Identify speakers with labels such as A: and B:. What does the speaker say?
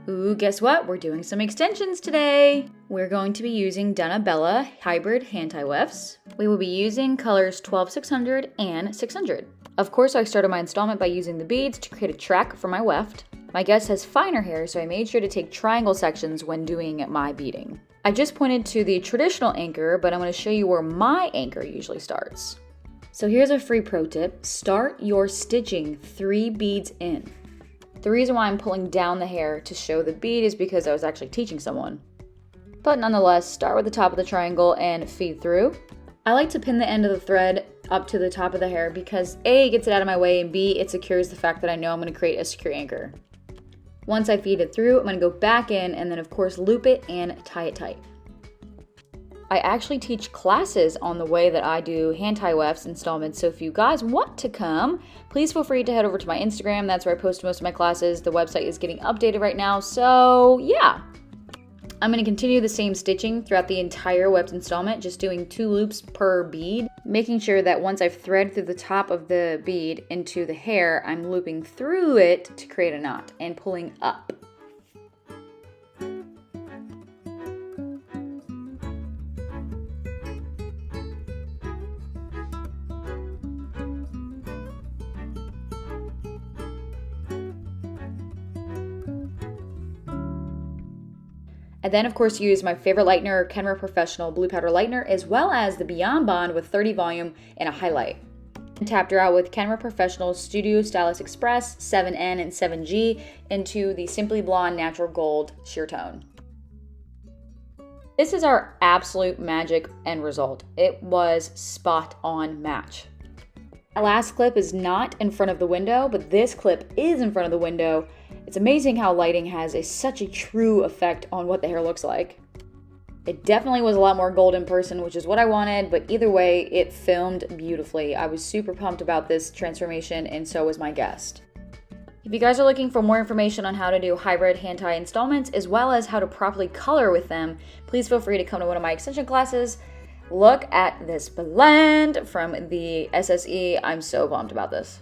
A: Ooh, guess what? We're doing some extensions today. We're going to be using Donna Bella Hybrid Wefts. We will be using colors 12600 and 600. Of course, I started my installment by using the beads to create a track for my weft. My guest has finer hair, so I made sure to take triangle sections when doing my beading. I just pointed to the traditional anchor, but I'm going to show you where my anchor usually starts. So here's a free pro tip. Start your stitching 3 beads in. The reason why I'm pulling down the hair to show the bead is because I was actually teaching someone. But nonetheless, start with the top of the triangle and feed through. I like to pin the end of the thread up to the top of the hair because A, it gets it out of my way, and B, it secures the fact that I know I'm going to create a secure anchor. Once I feed it through, I'm going to go back in and then of course loop it and tie it tight. I actually teach classes on the way that I do hand tie wefts installments, so if you guys want to come, please feel free to head over to my Instagram. That's where I post most of my classes. The website is getting updated right now, so yeah. I'm going to continue the same stitching throughout the entire weft installment, just doing 2 loops per bead, making sure that once I've threaded through the top of the bead into the hair, I'm looping through it to create a knot and pulling up. I then of course use my favorite lightener, Kenra Professional Blue Powder Lightener, as well as the Beyond Bond with 30 volume and a highlight. And tapped her out with Kenra Professional Studio Stylist Express 7N and 7G into the Simply Blonde Natural Gold sheer tone. This is our absolute magic end result. It was spot on match. Our last clip is not in front of the window, but this clip is in front of the window. It's amazing how lighting has such a true effect on what the hair looks like. It definitely was a lot more gold in person, which is what I wanted, but either way, it filmed beautifully. I was super pumped about this transformation, and so was my guest. If you guys are looking for more information on how to do hybrid hand tie installments, as well as how to properly color with them, please feel free to come to one of my extension classes. Look at this blend from the SSE. I'm so pumped about this.